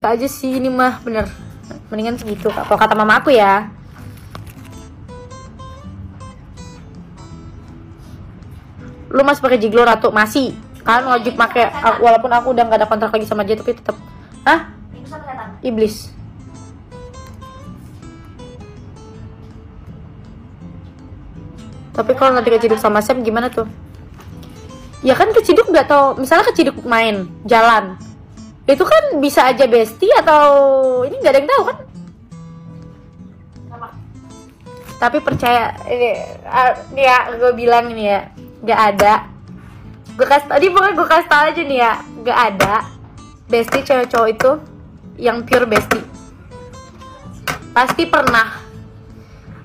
aja sih ini mah bener, mendingan segitu kalau kata mama aku ya. Lu masih pakai Jiglo Ratu? Masih kan wajib pakai, walaupun aku udah nggak ada kontrak lagi sama dia tapi tetap. Hah? Iblis. Tapi kalau nanti keciduk sama Sam gimana tuh? Ya kan keciduk nggak tau, misalnya keciduk main jalan itu kan bisa aja bestie atau ini, nggak ada yang tahu kan. Tapi percaya ini ya, gue bilang ini ya, nggak ada. Gue kasih tadi, pokoknya gue kasih tau aja nih ya, nggak ada bestie cewek cowok itu yang pure bestie. Pasti pernah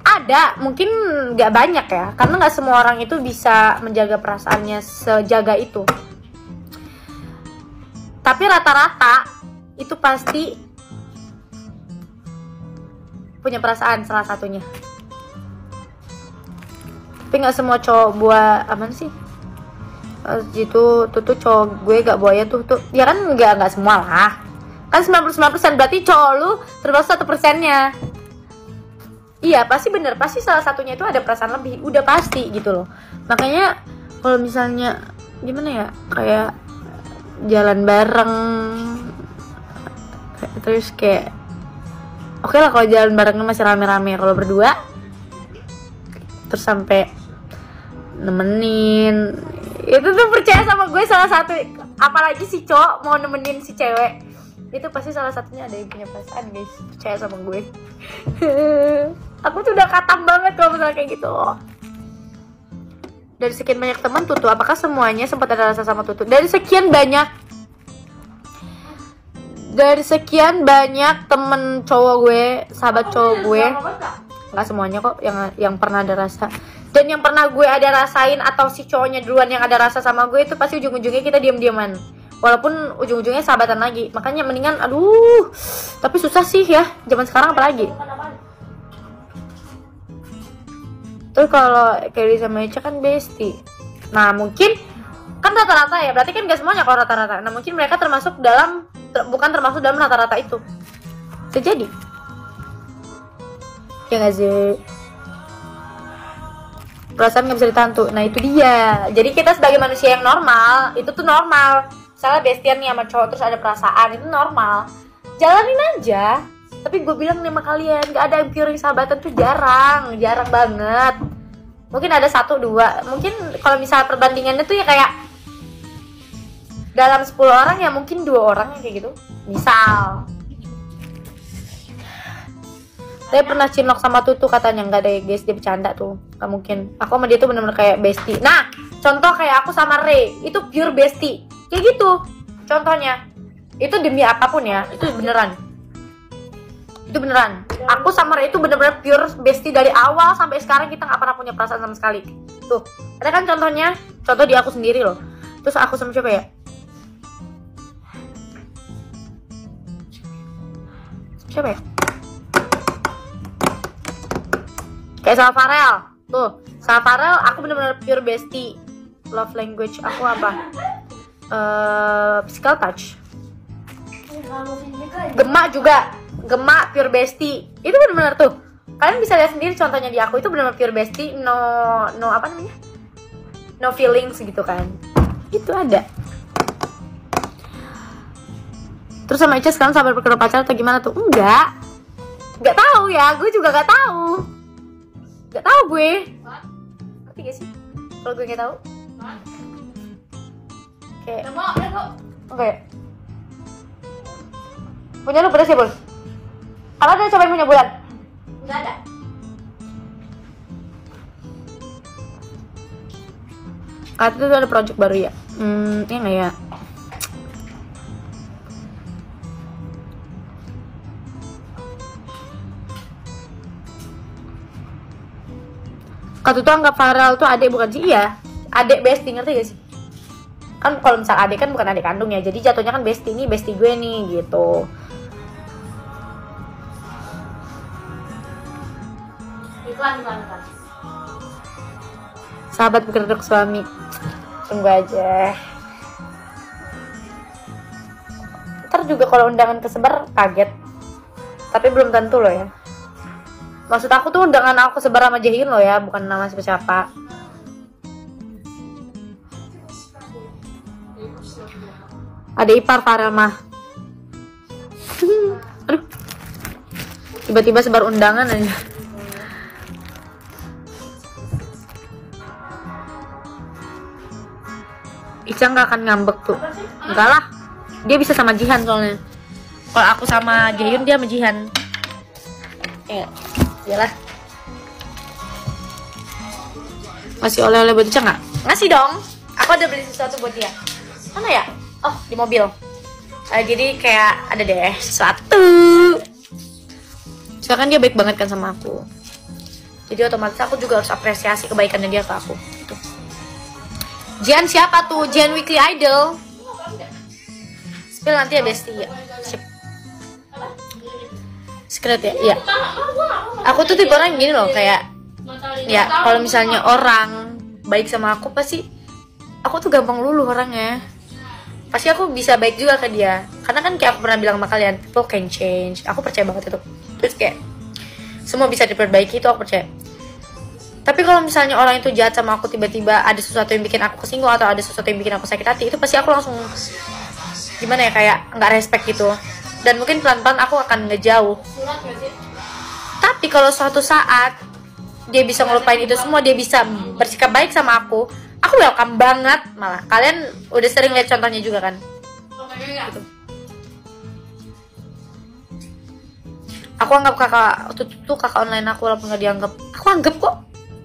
ada, mungkin nggak banyak ya, karena nggak semua orang itu bisa menjaga perasaannya sejaga itu. Tapi rata-rata itu pasti punya perasaan salah satunya. Tapi nggak semua cowok buah aman sih. Itu tuh cowok gue gak buaya tuh. Ya kan nggak semua lah. Kan 99% berarti cowok lu termasuk 1%-nya. Iya pasti bener, pasti salah satunya itu ada perasaan lebih, udah pasti gitu loh. Makanya kalau misalnya gimana ya, kayak jalan bareng terus kayak oke lah kalau jalan barengnya masih rame-rame, kalau berdua terus sampai nemenin itu tuh percaya sama gue salah satu, apalagi si cowok mau nemenin si cewek itu pasti salah satunya ada yang punya perasaan guys, percaya sama gue. Aku tuh udah katam banget kalau misalnya kayak gitu. Dari sekian banyak teman Tutu, apakah semuanya sempat ada rasa sama Tutu? Dari sekian banyak temen cowok gue, sahabat cowok gue, nggak semuanya kok yang pernah ada rasa. Dan yang pernah gue ada rasain atau si cowoknya duluan yang ada rasa sama gue itu pasti ujung-ujungnya kita diam-diaman, walaupun ujung-ujungnya sahabatan lagi. Makanya mendingan, aduh, tapi susah sih ya zaman sekarang apalagi. Terus kalau Kelly sama Echa kan bestie. Nah mungkin kan rata-rata ya, berarti kan gak semuanya kalau rata-rata. Nah mungkin mereka termasuk dalam, bukan termasuk dalam rata-rata itu. Bisa jadi. Ya gak sih? Perasaan gak bisa ditahan tuh. Nah itu dia. Jadi kita sebagai manusia yang normal, itu tuh normal. Misalnya bestian nih sama cowok terus ada perasaan, itu normal. Jalanin aja. Tapi gue bilang nih sama kalian, gak ada yang pure sahabatan tuh jarang banget. Mungkin ada 1-2. Mungkin kalau misalnya perbandingannya tuh ya kayak dalam 10 orang ya mungkin 2 orang yang kayak gitu. Misal saya pernah cinlok sama Tutu katanya, nggak deh guys, dia bercanda tuh, nggak mungkin. Aku sama dia tuh bener-bener kayak bestie. Nah contoh kayak aku sama Ray itu pure bestie kayak gitu contohnya. Itu demi apapun ya, itu beneran. Itu beneran. Aku sama Ray itu bener-bener pure bestie dari awal sampai sekarang, kita nggak pernah punya perasaan sama sekali. Tuh, ada kan contohnya, contoh di aku sendiri loh. Terus aku sama siapa ya? Siapa ya? Kayak sama Farel. Tuh, sama Farel aku bener-bener pure bestie. Love language aku apa? Physical touch. Gemak juga. Gemak pure bestie. Itu bener-bener tuh. Kalian bisa lihat sendiri contohnya di aku itu bener-bener pure bestie. No apa namanya? No feelings gitu kan. Itu ada. Terus sama Ica sekarang sabar berkedok pacar atau gimana tuh? Enggak tahu ya, gue juga gak tahu. Gak tahu gue. Ngerti gak sih? Kalau gue gak tahu. Kayak oke. Punya lu pedas ya, Bol? Kalau ada cobain punya Bulan? Enggak ada. Kata itu ada project baru ya? Iya gak ya? Kata tuh anggap Farel tuh adik bukan sih? Iya, adik bestie, ngerti gak sih? Kan kalau misal adik kan bukan adik kandung ya, jadi jatuhnya kan bestie, ini bestie gue nih gitu. Iklan. Sahabat berkedok suami. Tunggu aja. Ntar juga kalau undangan kesebar kaget. Tapi belum tentu loh ya. Maksud aku tuh undangan aku kesebar sama Jaehyun loh ya, bukan nama siapa-siapa. Ada ipar Farel mah. Aduh. Tiba-tiba sebar undangan aja. Ica nggak akan ngambek tuh. Enggak lah. Dia bisa sama Jihan soalnya. Kalau aku sama Jaehyun, dia sama Jihan. Ya, iyalah. Masih oleh-oleh buat Ica nggak? Ngasih dong. Aku ada beli sesuatu buat dia. Mana ya? Oh, di mobil. Jadi kayak ada deh sesuatu. Soalnya kan dia baik banget kan sama aku. Jadi otomatis aku juga harus apresiasi kebaikannya dia ke aku. Gitu. Jihan siapa tuh? Jihan Weekly Idol. Spill nanti ya Besti ya. Sip. Secret ya? Iya. Aku tuh tipe orang gini loh, kayak ya kalau misalnya orang baik sama aku pasti aku tuh gampang luluh orangnya. Pasti aku bisa baik juga ke dia. Karena kan kayak aku pernah bilang sama kalian, people can change. Aku percaya banget itu. Terus kayak semua bisa diperbaiki, itu aku percaya. Tapi kalau misalnya orang itu jahat sama aku, tiba-tiba ada sesuatu yang bikin aku kesinggung atau ada sesuatu yang bikin aku sakit hati, itu pasti aku langsung gimana ya, kayak nggak respect gitu. Dan mungkin pelan-pelan aku akan ngejauh. Tapi kalau suatu saat dia bisa ngelupain itu semua, dia bisa bersikap baik sama aku welcome banget. Malah kalian udah sering lihat contohnya juga kan gitu. Aku anggap kakak tuh kakak online aku, walaupun nggak dianggap, aku anggap kok.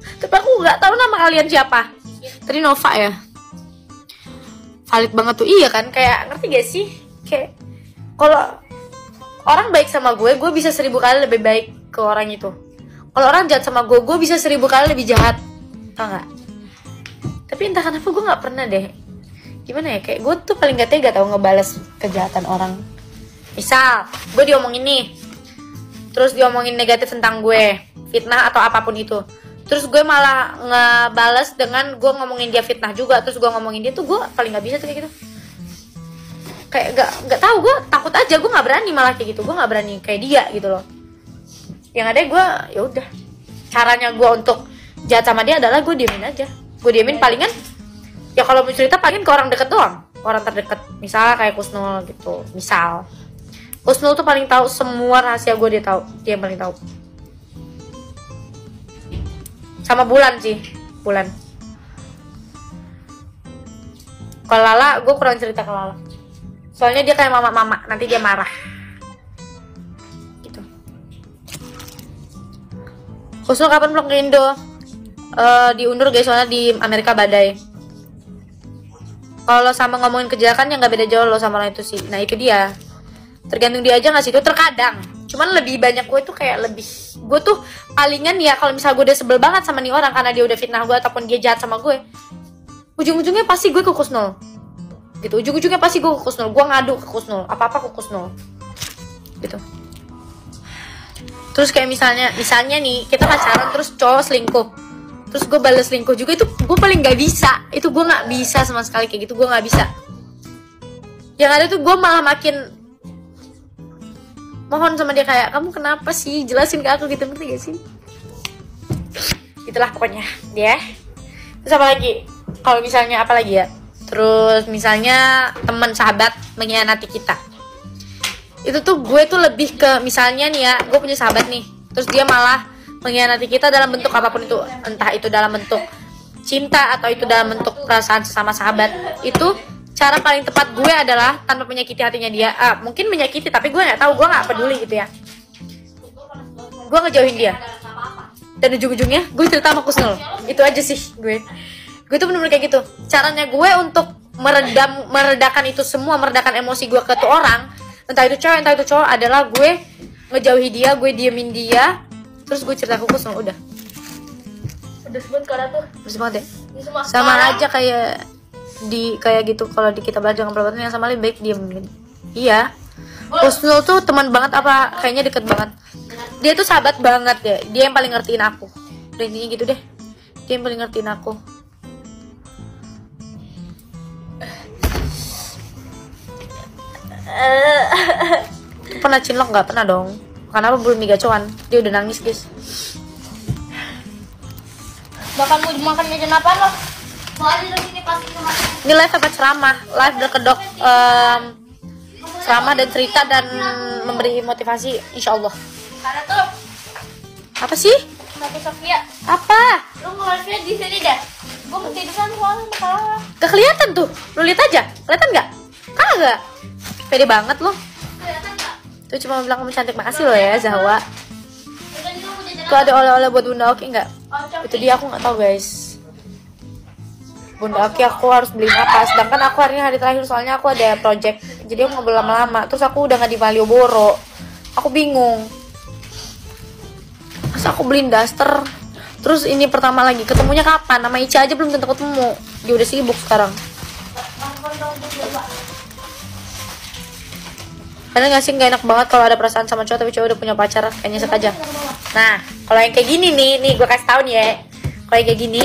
Tapi aku nggak tahu nama kalian siapa. Tadi Nova ya. Valid banget tuh. Iya kan, kayak ngerti gak sih? Kayak kalau orang baik sama gue bisa 1000 kali lebih baik ke orang itu. Kalau orang jahat sama gue bisa 1000 kali lebih jahat. Tau nggak? Tapi entah kenapa gue nggak pernah deh. Gimana ya? Kayak gue tuh paling gak tega tau ngebales kejahatan orang. Misal gue diomongin nih, terus diomongin negatif tentang gue, fitnah atau apapun itu. Terus gue malah ngebales dengan gue ngomongin dia fitnah juga, terus gue ngomongin dia, tuh gue paling nggak bisa tuh kayak gitu. Kayak nggak tahu, gue takut aja, gue nggak berani malah kayak gitu, gue nggak berani kayak dia gitu loh. Yang ada gue ya udah, caranya gue untuk jahat sama dia adalah gue diemin aja. Gue diemin palingan ya kalau mau cerita paling ke orang deket doang, orang terdekat, misalnya kayak Kusnul gitu. Misal Kusnul tuh paling tahu semua rahasia gue, dia tahu, dia yang paling tahu. Sama Bulan sih, Bulan. Kalau Lala, gue kurang cerita ke Lala. Soalnya dia kayak mama-mama, nanti dia marah. Gitu. Kusnul kapan pulang ke Indo? Diundur guys, soalnya di Amerika badai. Kalau sama ngomongin kejelekan, yang nggak beda jauh loh sama orang itu sih. Nah itu dia. Tergantung dia aja nggak sih, itu terkadang. Cuman lebih banyak gue tuh kayak lebih, gue tuh palingan ya kalau misalnya gue udah sebel banget sama nih orang karena dia udah fitnah gue ataupun dia jahat sama gue, ujung-ujungnya pasti gue ke Kusnul gitu. Ujung-ujungnya pasti gue ke Kusnul, gue ngadu ke Kusnul, apa-apa ke Kusnul gitu. Terus kayak misalnya nih kita pacaran terus cowok selingkuh, terus gue balas selingkuh juga, itu gue paling nggak bisa. Itu gue nggak bisa sama sekali kayak gitu, gue nggak bisa. Yang ada tuh gue malah makin mohon sama dia, kayak kamu kenapa sih, jelasin ke aku gitu, ngerti gak sih? Itulah pokoknya dia. Terus apa lagi? Kalau misalnya apa lagi ya? Terus misalnya teman sahabat mengkhianati kita, itu tuh gue tuh lebih ke misalnya nih ya, gue punya sahabat nih, terus dia malah mengkhianati kita dalam bentuk apapun itu, entah itu dalam bentuk cinta atau itu dalam bentuk perasaan sesama sahabat. Itu cara paling tepat gue adalah tanpa menyakiti hatinya dia. Mungkin menyakiti, tapi gue nggak tahu, gue nggak peduli gitu ya. Gue ngejauhin dia. Dan ujung-ujungnya gue cerita sama Kusnul. Itu aja sih gue. Gue tuh bener-bener kayak gitu. Caranya gue untuk meredakan itu semua, meredakan emosi gue ke tuh orang, entah itu cewek entah itu cowok, adalah gue ngejauhi dia, gue diemin dia, terus gue cerita ke Kusnul. Udah sebut karena tuh bersih banget ya. Sama aja kayak gitu. Kalau kita belajar dengan perbuatan yang sama, lebih baik diem gitu. Iya, Kusnul tuh teman banget, apa kayaknya deket banget. Dia tuh sahabat banget ya. Dia yang paling ngertiin aku. Udah intinya gitu deh. Dia yang paling ngertiin aku. Pernah cinlok nggak? Pernah dong. Kenapa belum digacoan? Dia udah nangis guys. Makan jajan apa lo? Soalnya di sini pasti makan. Ini live apa ceramah? Live berkedok ceramah dan cerita dan memberi motivasi, insya Allah. Karena tuh Apa sih? Satu Sofia, Apa? lu ngeluarinnya di sini dah. Gue ketiduran soalnya masalah. Gak kelihatan tuh. Lu lihat aja. Kelihatan nggak? Kagak. Pede banget lo. Kelihatan nggak? Tuh cuma bilang kamu cantik, makasih lo ya Zahwa. Udah juga mau jajan Tuh ada oleh-oleh buat Bunda Oki nggak? apa? Itu dia, aku nggak tahu guys. Bunda Oki aku harus beli apa? Sedangkan aku hari ini hari terakhir soalnya aku ada project. Jadi aku nggak boleh lama-lama. Terus aku udah nggak di Malioboro. Aku bingung. Terus aku beliin daster. Terus ini pertama lagi ketemunya kapan? Nama Ica aja belum tentu ketemu. Dia udah sibuk sekarang. Karena nggak sih, nggak enak banget kalau ada perasaan sama cowok tapi cowok udah punya pacar, kayaknya nyesek aja. Nah, kalau yang kayak gini nih gue kasih tahu nih ya. Kalau yang kayak gini,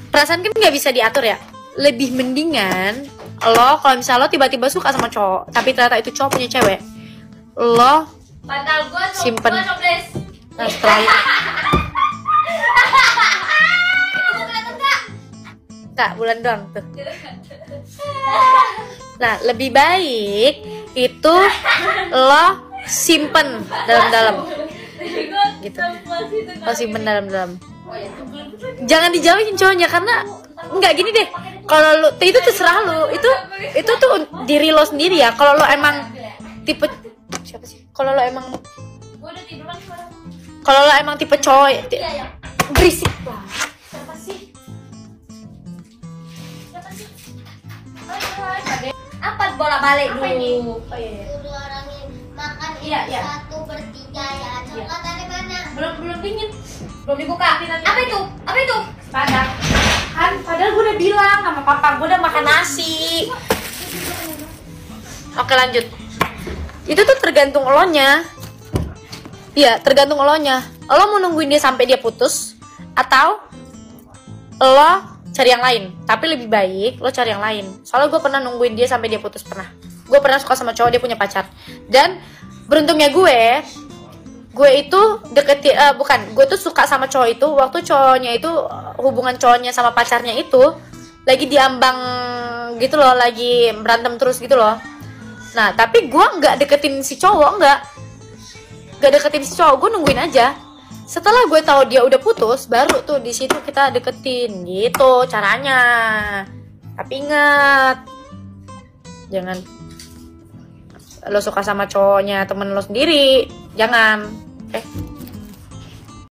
perasaan kan nggak bisa diatur ya. Lebih mendingan lo kalau misalnya lo tiba-tiba suka sama cowok, tapi ternyata itu cowok punya cewek, lo Bantal gue simpen. nobles. Nah, setelah itu, Itu kelihatan nggak? Kak, bulan doang tuh. Nah, lebih baik itu lo simpen dalam-dalam. Gitu. Lo simpen dalam-dalam. Jangan dijauhin cowoknya karena nggak gini deh. Kalau lo itu terserah lo. Itu tuh diri lo sendiri ya. Kalau lo emang tipe siapa sih? Kalau lo emang Gue udah tiduran sekarang. kalau lo emang tipe cowok Iya ya. berisik lah. Siapa sih? Siapa sih? Apa bola balik dulu? Oh iya. Dua orang yang makan Iya, itu iya. satu bertiga ya. Coklat dari mana? Belum dingin. Belum dibuka. Apa itu? Apa itu? Padahal padahal gue udah bilang sama papa gue udah makan nasi. Oke, lanjut. Itu tuh tergantung elonya. Iya, tergantung elonya. Lo mau nungguin dia sampai dia putus atau lo cari yang lain. Tapi lebih baik lo cari yang lain. Soalnya gue pernah nungguin dia sampai dia putus, pernah. Gue pernah suka sama cowok, dia punya pacar. Dan beruntungnya gue itu deketin gue tuh suka sama cowok itu waktu cowoknya itu hubungan cowoknya sama pacarnya itu lagi diambang gitu loh, lagi berantem terus gitu loh. Nah, tapi gue nggak deketin si cowok, nggak deketin si cowok, gue nungguin aja. Setelah gue tahu dia udah putus, baru tuh di situ kita deketin gitu caranya. Tapi ingat, jangan lo suka sama cowoknya temen lo sendiri, jangan.